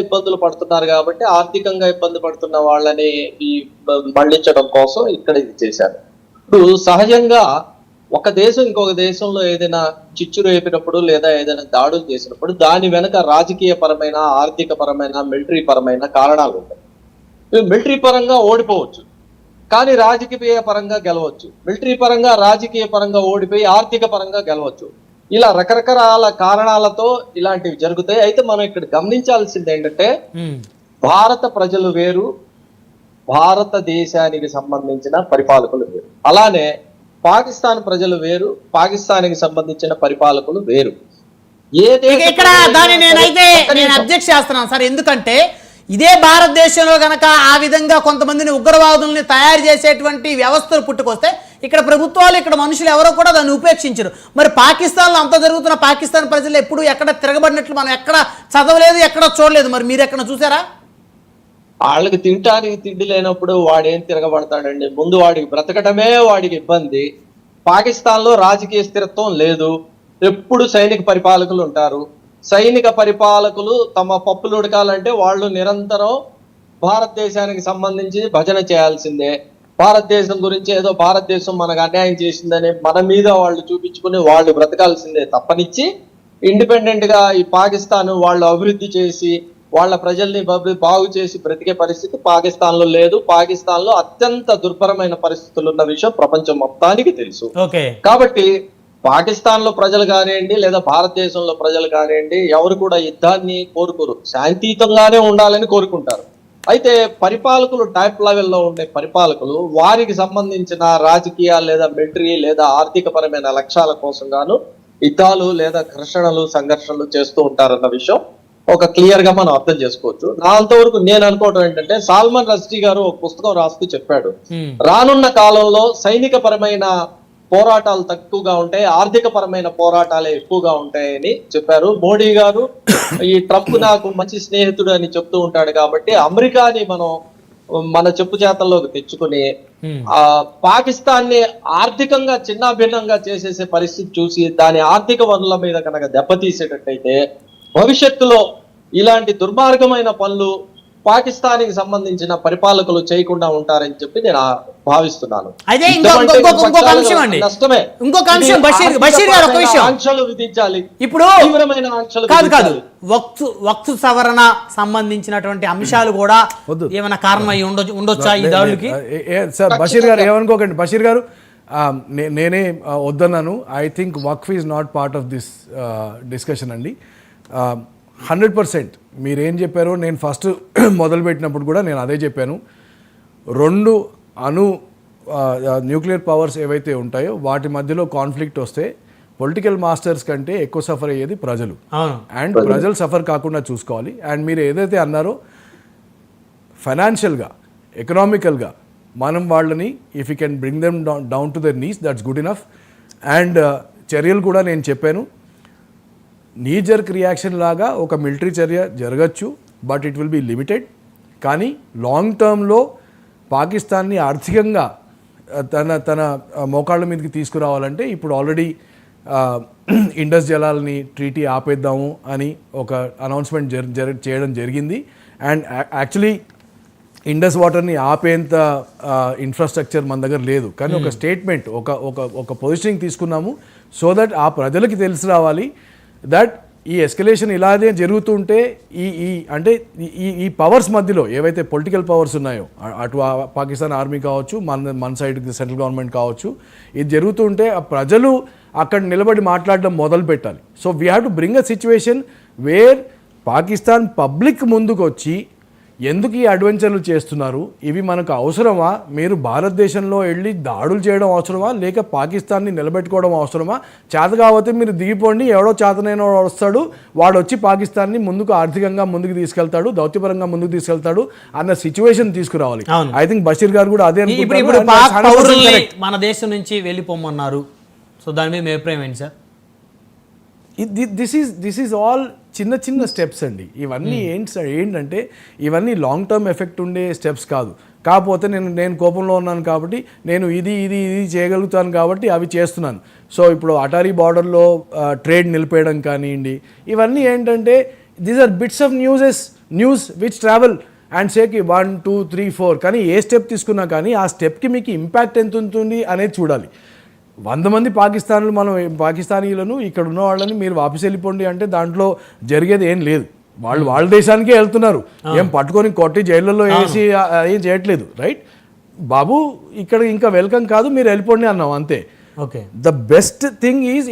ఇబ్బందులు పడుతున్నారు కాబట్టి ఆర్థికంగా ఇబ్బంది పడుతున్న వాళ్ళని ఈ మళ్లించడం కోసం ఇక్కడ ఇది చేశారు. ఇప్పుడు సహజంగా ఒక దేశం ఇంకొక దేశంలో ఏదైనా చిచ్చు రేపినప్పుడు లేదా ఏదైనా దాడులు చేసినప్పుడు దాని వెనక రాజకీయ పరమైన, ఆర్థిక పరమైన, మిలిటరీ పరమైన కారణాలు ఉంటాయి. మిలిటరీ పరంగా ఓడిపోవచ్చు, కానీ రాజకీయ పరంగా గెలవచ్చు. మిలిటరీ పరంగా, రాజకీయ పరంగా ఓడిపోయి ఆర్థిక పరంగా గెలవచ్చు. ఇలా రకరకాల కారణాలతో ఇలాంటివి జరుగుతాయి. అయితే మనం ఇక్కడ గమనించాల్సింది ఏంటంటే, భారత ప్రజలు వేరు, భారతదేశానికి సంబంధించిన పరిపాలకులు వేరు. అలానే పాకిస్తాన్ ప్రజలు వేరు, పాకిస్తాన్కి సంబంధించిన పరిపాలకులు వేరు. ఇక్కడ దాన్ని నేను అబ్జెక్ట్ చేస్తున్నాను సార్. ఎందుకంటే ఇదే భారతదేశంలో గనక ఆ విధంగా కొంతమందిని ఉగ్రవాదుల్ని తయారు చేసేటువంటి వ్యవస్థలు పుట్టుకొస్తే ఇక్కడ ప్రభుత్వాలు, ఇక్కడ మనుషులు ఎవరో కూడా దాన్ని ఉపేక్షించరు. మరి పాకిస్తాన్లో అంత జరుగుతున్న పాకిస్తాన్ ప్రజలు ఎప్పుడు ఎక్కడ తిరగబడినట్లు మనం ఎక్కడ చదవలేదు, ఎక్కడ చూడలేదు. మరి మీరు ఎక్కడ చూసారా? వాళ్ళకి తినటానికి తిండి లేనప్పుడు వాడేం తిరగబడతాడండి? ముందు వాడికి బ్రతకటమే వాడికి ఇబ్బంది. పాకిస్తాన్ లో రాజకీయ స్థిరత్వం లేదు, ఎప్పుడు సైనిక పరిపాలకులు ఉంటారు. సైనిక పరిపాలకులు తమ పప్పులు ఉడకాలంటే వాళ్ళు నిరంతరం భారతదేశానికి సంబంధించి భజన చేయాల్సిందే. భారతదేశం గురించి ఏదో భారతదేశం మనకు అన్యాయం చేసిందని మన మీద వాళ్ళు చూపించుకుని వాళ్ళు బ్రతకాల్సిందే తప్పనిచ్చి, ఇండిపెండెంట్ గా ఈ పాకిస్తాన్ వాళ్ళు అభివృద్ధి చేసి వాళ్ళ ప్రజల్ని బాగు చేసి బ్రతికే పరిస్థితి పాకిస్తాన్ లో లేదు. పాకిస్తాన్ లో అత్యంత దుర్భరమైన పరిస్థితులు ఉన్న విషయం ప్రపంచం మొత్తానికి తెలుసు. కాబట్టి పాకిస్తాన్ లో ప్రజలు కానివ్వండి, లేదా భారతదేశంలో ప్రజలు కానివ్వండి, ఎవరు కూడా యుద్ధాన్ని కోరుకోరు, శాంతియుతంగానే ఉండాలని కోరుకుంటారు. అయితే పరిపాలకులు టాప్ లెవెల్లో ఉండే పరిపాలకులు వారికి సంబంధించిన రాజకీయ లేదా మిలిటరీ లేదా ఆర్థిక పరమైన లక్ష్యాల కోసం గాను యుద్ధాలు లేదా ఘర్షణలు, సంఘర్షణలు చేస్తూ ఉంటారన్న విషయం ఒక క్లియర్ గా మనం అర్థం చేసుకోవచ్చు. నా అంతవరకు నేను అనుకోవటం ఏంటంటే, సాల్మన్ రష్డీ గారు ఒక పుస్తకం రాస్తూ చెప్పాడు, రానున్న కాలంలో సైనిక పరమైన పోరాటాలు తక్కువగా ఉంటాయి, ఆర్థిక పరమైన పోరాటాలే ఎక్కువగా ఉంటాయని చెప్పారు. మోడీ గారు ఈ ట్రంప్ నాకు మంచి స్నేహితుడు అని చెప్తూ ఉంటాడు కాబట్టి అమెరికాని మనం మన చెప్పు చేతల్లోకి తెచ్చుకుని పాకిస్తాన్ ని ఆర్థికంగా చిన్నాభిన్నంగా చేసేసే పరిస్థితి చూసి దాని ఆర్థిక వనరుల మీద కనుక దెబ్బతీసేటట్టయితే భవిష్యత్తులో ఇలాంటి దుర్మార్గమైన పనులు పాకిస్తాన్ కి సంబంధించిన పరిపాలకులు చేయకుండా ఉంటారని చెప్పి నేను భావిస్తున్నాను. ఆంక్షలు విధించాలి, ఇప్పుడు తీవ్రమైన ఆంక్షలు కాదు, వక్తు సవరణ సంబంధించినటువంటి అంశాలు కూడా ఏమైనా కారణం అయ్యి ఉండొచ్చా ఈ దాడులకి? సార్ బషీర్ గారు ఏమనుకోకండి, బషీర్ గారు నేనే వద్దన్నాను. I think Waqf is not part of this discussion అండి. 100% మీరేం చెప్పారో నేను ఫస్ట్ మొదలుపెట్టినప్పుడు కూడా నేను అదే చెప్పాను. రెండు న్యూక్లియర్ పవర్స్ ఏవైతే ఉంటాయో వాటి మధ్యలో కాన్ఫ్లిక్ట్ వస్తే పొలిటికల్ మాస్టర్స్ కంటే ఎక్కువ సఫర్ అయ్యేది ప్రజలు. అండ్ ప్రజలు సఫర్ కాకుండా చూసుకోవాలి. అండ్ మీరు ఏదైతే అన్నారో ఫైనాన్షియల్గా, ఎకనామికల్గా మనం వాళ్ళని if you can bring them down to their knees, that's good enough. And చర్యలు కూడా నేను చెప్పాను, నీ జర్క్ రియాక్షన్ లాగా ఒక మిలిటరీ చర్య జరగచ్చు, but it will be limited. కానీ లాంగ్ టర్మ్లో పాకిస్తాన్ని ఆర్థికంగా తన మోకాళ్ళ మీదకి తీసుకురావాలంటే ఇప్పుడు ఆల్రెడీ ఇండస్ జలాల్ని ట్రీటీ ఆపేద్దాము అని ఒక అనౌన్స్మెంట్ చేయడం జరిగింది. అండ్ యాక్చువల్లీ ఇండస్ వాటర్ని ఆపేంత ఇన్ఫ్రాస్ట్రక్చర్ మన దగ్గర లేదు, కానీ ఒక స్టేట్మెంట్, ఒక పొజిషనింగ్ తీసుకున్నాము సో దట్ ఆ ప్రజలకి తెలిసి రావాలి దట్ ఈ ఎస్కలేషన్ ఇలాగే జరుగుతుంటే అంటే ఈ పవర్స్ మధ్యలో ఏవైతే పొలిటికల్ పవర్స్ ఉన్నాయో, అటు పాకిస్తాన్ ఆర్మీ కావచ్చు, మన సైడ్ సెంట్రల్ గవర్నమెంట్ కావచ్చు, ఇది జరుగుతుంటే ఆ ప్రజలు అక్కడ నిలబడి మాట్లాడడం మొదలు పెట్టాలి. So we have to bring a situation where Pakistan public ముందుకు వచ్చి ఎందుకు ఈ అడ్వెంచర్లు చేస్తున్నారు, ఇవి మనకు అవసరమా, మీరు భారతదేశంలో వెళ్ళి దాడులు చేయడం అవసరమా, లేక పాకిస్తాన్ని నిలబెట్టుకోవడం అవసరమా, చేత కాకపోతే మీరు దిగిపోండి, ఎవడో చేతనైన వస్తాడు, వాడు వచ్చి పాకిస్తాన్ని ముందుకు ఆర్థికంగా ముందుకు తీసుకెళ్తాడు, దౌత్యపరంగా ముందుకు తీసుకెళ్తాడు అన్న సిచ్యువేషన్ తీసుకురావాలి. ఐ థింక్ బషీర్ గారు కూడా అదే మన దేశం నుంచి వెళ్ళిపోమన్నారు. సో దాని మీద మీ అభిప్రాయం ఏంటి సార్? దిస్ ఈజ్ ఆల్ చిన్న చిన్న స్టెప్స్ అండి. ఇవన్నీ ఏంటంటే ఇవన్నీ లాంగ్ టర్మ్ ఎఫెక్ట్ ఉండే స్టెప్స్ కాదు. కాకపోతే నేను కోపంలో ఉన్నాను కాబట్టి నేను ఇది చేయగలుగుతాను కాబట్టి అవి చేస్తున్నాను. సో ఇప్పుడు అటారీ బార్డర్లో ట్రేడ్ నిలిపేయడం కానివ్వండి, ఇవన్నీ ఏంటంటే these are bits of news which travel and సేకి 1 2 3 4 కానీ ఏ స్టెప్ తీసుకున్నా కానీ ఆ స్టెప్కి మీకు ఇంపాక్ట్ ఎంత ఉంటుంది అనేది చూడాలి. 100 మంది పాకిస్తానీలను ఇక్కడ ఉన్న వాళ్ళని మీరు వాపస్ వెళ్ళిపోండి అంటే దాంట్లో జరిగేది ఏం లేదు. వాళ్ళు వాళ్ళ దేశానికే వెళ్తున్నారు, ఏం పట్టుకొని కొట్టి జైళ్ళలో వేసి ఏం చేయట్లేదు. రైట్ బాబు, ఇక్కడ ఇంకా వెల్కమ్ కాదు, మీరు వెళ్ళిపోండి అన్నాం అంతే. Okay. The best thing is